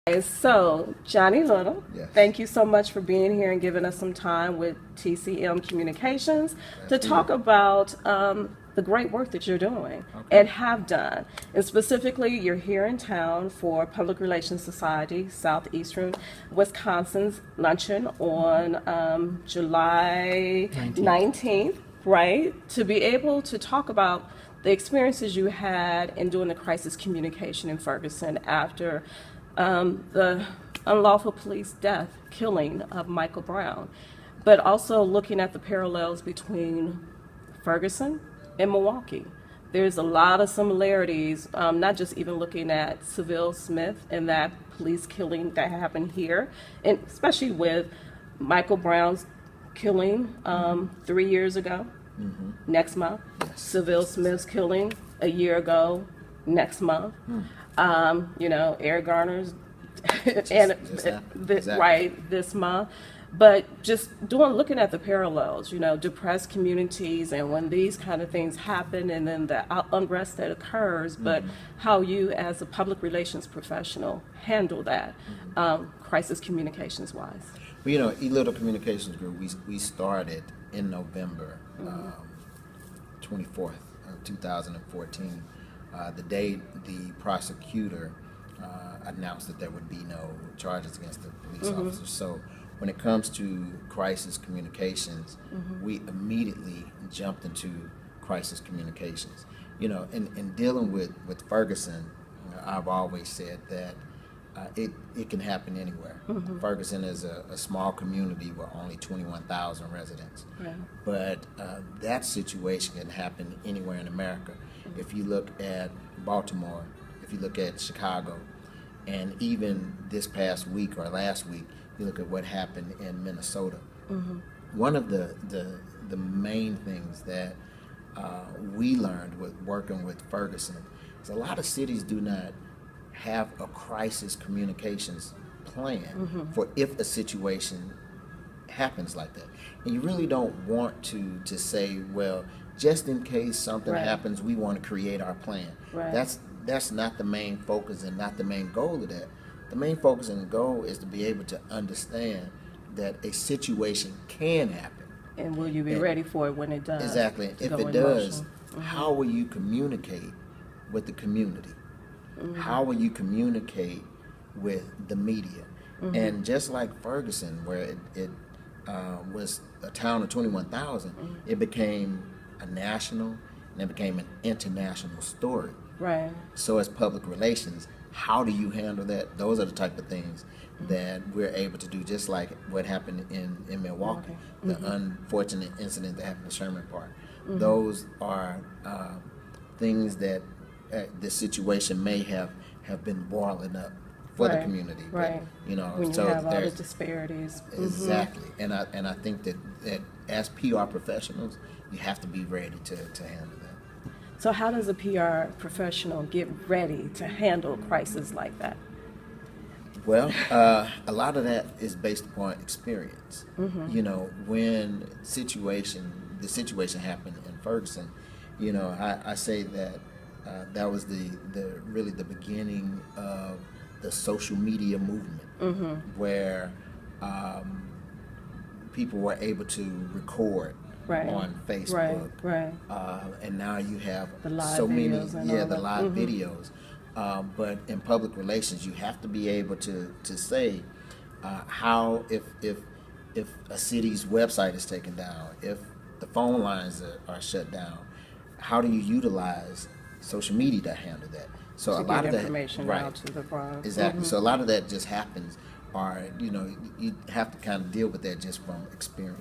So, Johnny Little, Yes. thank you so much for being here and giving us some time with TCM Communications to talk about the great work that you're doing and have done. And specifically, you're here in town for Public Relations Society, Southeastern Wisconsin's luncheon on July 19th, right? To be able to talk about the experiences you had in doing the crisis communication in Ferguson after the unlawful police death, killing of Michael Brown, but also looking at the parallels between Ferguson and Milwaukee. There's a lot of similarities, not just even looking at Seville Smith and that police killing that happened here, and especially with Michael Brown's killing 3 years ago, next month. Seville Smith's killing a year ago, next month. Eric Garner's and right this month. But just looking at the parallels, depressed communities, and when these kind of things happen, and then the unrest that occurs, but how you as a public relations professional handle that, crisis communications wise. Well, eLittle Communications Group, we started in November 24th of 2014. The day the prosecutor announced that there would be no charges against the police officers. So when it comes to crisis communications, we immediately jumped into crisis communications. In dealing with Ferguson, I've always said that it can happen anywhere. Ferguson is a small community with only 21,000 residents. Yeah. But that situation can happen anywhere in America. If you look at Baltimore, if you look at Chicago, and even this past week or last week, you look at what happened in Minnesota. One of the main things that we learned with working with Ferguson is a lot of cities do not have a crisis communications plan for if a situation happens like that. And you really don't want to say, well, just in case something happens, we want to create our plan. That's not the main focus and not the main goal of that. The main focus and goal is to be able to understand that a situation can happen. And will you be ready for it when it does? Exactly. If it does, how will you communicate with the community? How will you communicate with the media? And just like Ferguson, where it was a town of 21,000, it became a national and it became an international story. Right. So as public relations, how do you handle that? Those are the type of things that we're able to do, just like what happened in Milwaukee, the unfortunate incident that happened in Sherman Park. Those are things that the situation may have been boiling up for the community. Right. But, when so you have all the disparities. Exactly. And I think that as PR professionals, you have to be ready to handle that. So how does a PR professional get ready to handle a crisis like that? Well, a lot of that is based upon experience. When the situation happened in Ferguson, I say that that was really the beginning of the social media movement, where people were able to record on Facebook, and now you have so many, the live videos. But in public relations, you have to be able to say how if a city's website is taken down, if the phone lines are shut down, how do you utilize social media to handle that? So to a lot get of information that, out to the crowd. Exactly. So a lot of that just happens, or you have to kind of deal with that just from experience.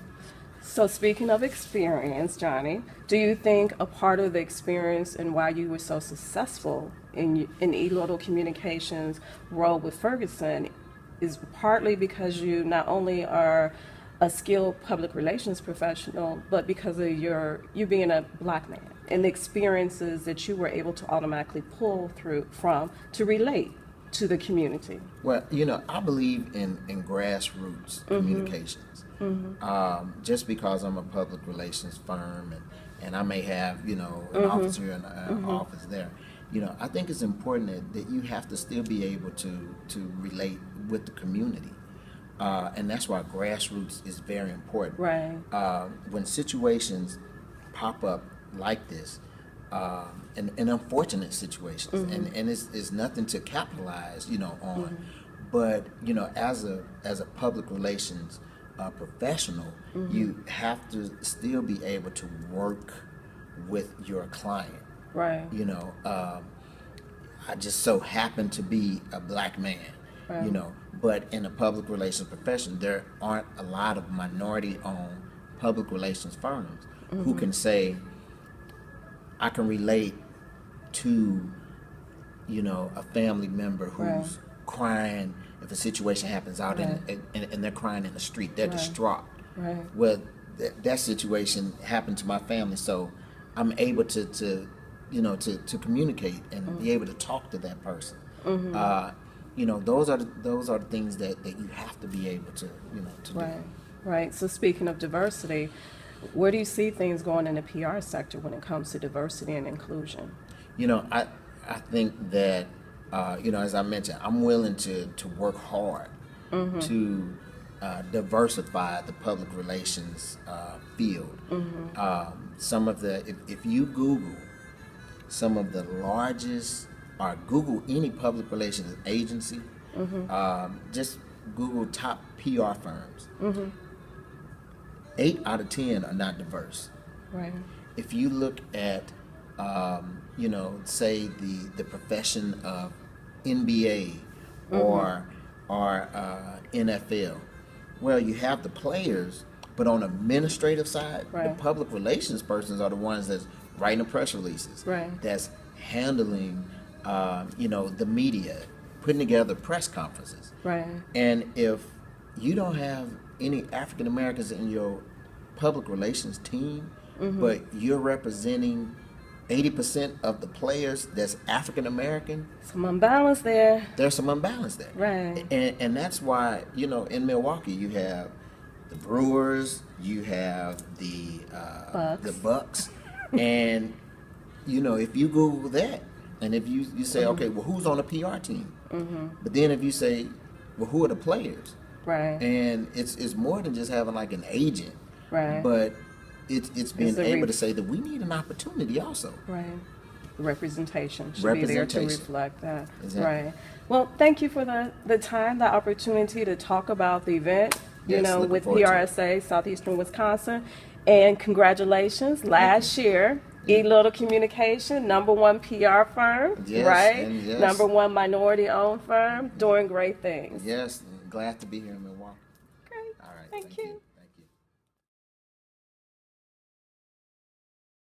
So speaking of experience, Johnny, do you think a part of the experience and why you were so successful in eLittle Communications' role with Ferguson is partly because you not only are a skilled public relations professional, but because of you being a black man and the experiences that you were able to automatically pull from to relate to the community? Well, I believe in grassroots communications. Just because I'm a public relations firm and I may have, an officer in an office there, I think it's important that you have to still be able to relate with the community. And that's why grassroots is very important. Right. When situations pop up like this, and unfortunate situations, and it's nothing to capitalize, on. But as a public relations professional, you have to still be able to work with your client. Right. I just so happen to be a black man. Right. But in a public relations profession, there aren't a lot of minority-owned public relations firms who can say, I can relate to, a family member who's crying if a situation happens out and they're crying in the street. They're distraught. Right. Well, that situation happened to my family, so I'm able to communicate and be able to talk to that person. Those are the things that you have to be able to to do. Right. So speaking of diversity, where do you see things going in the PR sector when it comes to diversity and inclusion? I think that as I mentioned, I'm willing to work hard to diversify the public relations field. Some of if you Google some of the largest, or Google any public relations agency, just Google top PR firms. 8 out of 10 are not diverse. Right. If you look at, say the profession of NBA or NFL, well, you have the players, but on the administrative side, the public relations persons are the ones that's writing the press releases, that's handling, the media, putting together press conferences. Right. And if you don't have any African Americans in your public relations team, but you're representing 80% of the players that's African American, Some unbalance there. there's some imbalance there. Right. And that's why, in Milwaukee you have the Brewers, you have the Bucks, and if you Google that, and if you say, okay, well, who's on the PR team? But then if you say, well, who are the players? Right. And it's more than just having like an agent, Right. but it's being a able to say that we need an opportunity also. Right. Representation should be there to Representation. reflect that. Exactly. Right. Well, thank you for the time, the opportunity to talk about the event, Yes, looking with forward to it. PRSA Southeastern Wisconsin. And congratulations, last year, eLittle Communication, #1 PR firm, Yes, right? and yes. #1 minority-owned firm, doing great things. Yes, glad to be here in Milwaukee. Great. All right, Thank you.